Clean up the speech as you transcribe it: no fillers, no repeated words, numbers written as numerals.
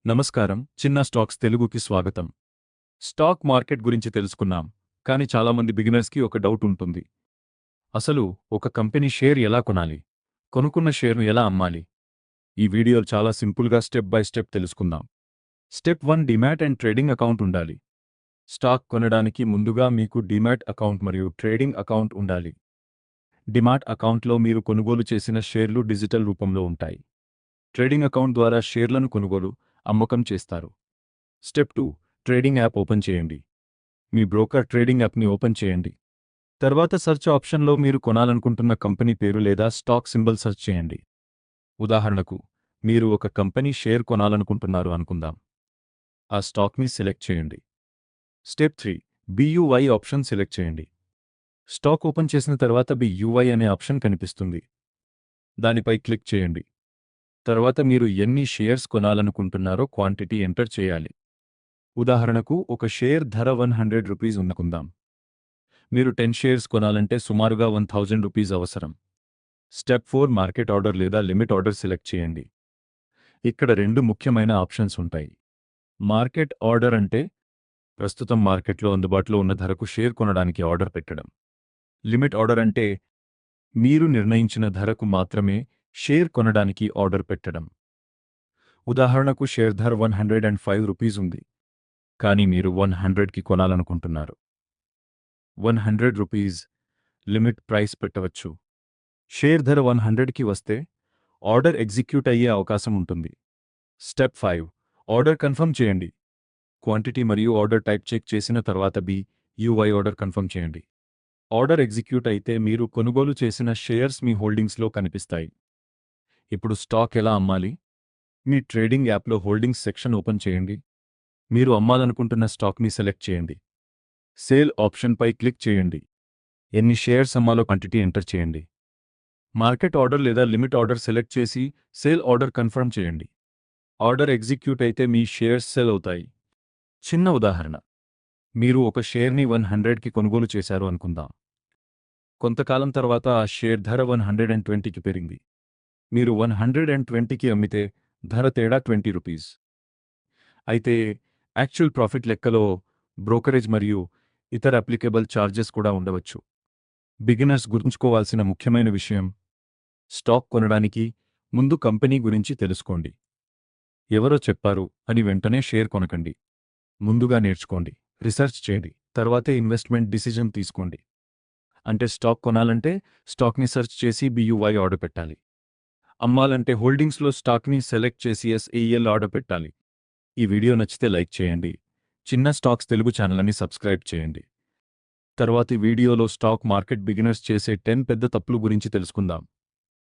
నమస్కారం, చిన్న స్టాక్స్ తెలుగుకి స్వాగతం. స్టాక్ మార్కెట్ గురించి తెలుసుకున్నాం, కానీ చాలామంది బిగినర్స్కి ఒక డౌట్ ఉంటుంది. అసలు ఒక కంపెనీ షేర్ ఎలా కొనాలి? కొనుక్కున్న షేర్ను ఎలా అమ్మాలి? ఈ వీడియోలో చాలా సింపుల్గా స్టెప్ బై స్టెప్ తెలుసుకుందాం. Step 1, demat and trading account ఉండాలి. స్టాక్ కొనడానికి ముందుగా మీకు డిమాట్ అకౌంట్ మరియు ట్రేడింగ్ అకౌంట్ ఉండాలి. డిమాట్ అకౌంట్లో మీరు కొనుగోలు చేసిన షేర్లు డిజిటల్ రూపంలో ఉంటాయి. ట్రేడింగ్ అకౌంట్ ద్వారా షేర్లను కొనుగోలు, అమ్మకం చేస్తారు. స్టెప్ 2, ట్రేడింగ్ యాప్ ఓపెన్ చేయండి. మీ బ్రోకర్ ట్రేడింగ్ యాప్ని ఓపెన్ చేయండి. తర్వాత సెర్చ్ ఆప్షన్లో మీరు కొనాలనుకుంటున్న కంపెనీ పేరు లేదా స్టాక్ సింబల్ సెర్చ్ చేయండి. ఉదాహరణకు, మీరు ఒక కంపెనీ షేర్ కొనాలనుకుంటున్నారు అనుకుందాం. ఆ స్టాక్ని సెలెక్ట్ చేయండి. స్టెప్ 3, BUY ఆప్షన్ సెలెక్ట్ చేయండి. స్టాక్ ఓపెన్ చేసిన తర్వాత BUY అనే ఆప్షన్ కనిపిస్తుంది. దానిపై క్లిక్ చేయండి. తర్వాత మీరు ఎన్ని షేర్స్ కొనాలనుకుంటున్నారో క్వాంటిటీ ఎంటర్ చేయాలి. ఉదాహరణకు, ఒక షేర్ ధర 100 రూపీస్ అనుకుందాం. మీరు 10 షేర్స్ కొనాలంటే సుమారుగా 1000 రూపీస్ అవసరం. స్టెప్ 4, మార్కెట్ ఆర్డర్ లేదా లిమిట్ ఆర్డర్ సెలెక్ట్ చేయండి. ఇక్కడ రెండు ముఖ్యమైన ఆప్షన్స్ ఉంటాయి. మార్కెట్ ఆర్డర్ అంటే ప్రస్తుతం మార్కెట్లో అందుబాటులో ఉన్న ధరకు షేర్ కొనడానికి ఆర్డర్ పెట్టడం. లిమిట్ ఆర్డర్ అంటే మీరు నిర్ణయించిన ధరకు మాత్రమే షేర్ కొనడానికి ఆర్డర్ పెట్టడం. ఉదాహరణకు, షేర్ ధర 105 రూపీస్ ఉంది, కానీ మీరు 100కి కొనాలనుకుంటున్నారు. 100 రూపీస్ లిమిట్ ప్రైస్ పెట్టవచ్చు. షేర్ ధర 100కి వస్తే ఆర్డర్ ఎగ్జిక్యూట్ అయ్యే అవకాశం ఉంటుంది. స్టెప్ 5, ఆర్డర్ కన్ఫర్మ్ చేయండి. క్వాంటిటీ మరియు ఆర్డర్ టైప్ చెక్ చేసిన తర్వాత BUY ఆర్డర్ కన్ఫర్మ్ చేయండి. ఆర్డర్ ఎగ్జిక్యూట్ అయితే మీరు కొనుగోలు చేసిన షేర్స్ మీ హోల్డింగ్స్లో కనిపిస్తాయి. ఇప్పుడు స్టాక్ ఎలా అమ్మాలి? మీ ట్రేడింగ్ యాప్లో హోల్డింగ్స్ సెక్షన్ ఓపెన్ చేయండి. మీరు అమ్మాలనుకుంటున్న స్టాక్ని సెలెక్ట్ చేయండి. సేల్ ఆప్షన్పై క్లిక్ చేయండి. ఎన్ని షేర్స్ అమ్మాలో క్వాంటిటీ ఎంటర్ చేయండి. మార్కెట్ ఆర్డర్ లేదా లిమిట్ ఆర్డర్ సెలెక్ట్ చేసి సేల్ ఆర్డర్ కన్ఫర్మ్ చేయండి. ఆర్డర్ ఎగ్జిక్యూట్ అయితే మీ షేర్స్ సెల్ అవుతాయి. చిన్న ఉదాహరణ, మీరు ఒక షేర్ని 100కి కొనుగోలు చేశారు అనుకుందాం. కొంతకాలం తర్వాత ఆ షేర్ ధర 120కి పెరిగింది. మీరు 120కి అమ్మితే ధర తేడా 20 రూపీస్. అయితే యాక్చువల్ ప్రాఫిట్ లెక్కలో బ్రోకరేజ్ మరియు ఇతర అప్లికేబుల్ ఛార్జెస్ కూడా ఉండవచ్చు. బిగినర్స్ గుర్తుంచుకోవాల్సిన ముఖ్యమైన విషయం, స్టాక్ కొనడానికి ముందు కంపెనీ గురించి తెలుసుకోండి. ఎవరో చెప్పారు అని వెంటనే షేర్ కొనకండి. ముందుగా నేర్చుకోండి, రీసెర్చ్ చేయండి, తర్వాతే ఇన్వెస్ట్మెంట్ డిసిజన్ తీసుకోండి. అంటే స్టాక్ కొనాలంటే స్టాక్ని సెర్చ్ చేసి BUY ఆర్డర్ పెట్టాలి. అమ్మాలంటే హోల్డింగ్స్లో స్టాక్ని సెలెక్ట్ చేసి SEL ఆర్డర్ పెట్టాలి. ఈ వీడియో నచ్చితే లైక్ చేయండి. చిన్న స్టాక్స్ తెలుగు ఛానల్ని సబ్స్క్రైబ్ చేయండి. తర్వాతి వీడియోలో స్టాక్ మార్కెట్ బిగినర్స్ చేసే 10 పెద్ద తప్పులు గురించి తెలుసుకుందాం.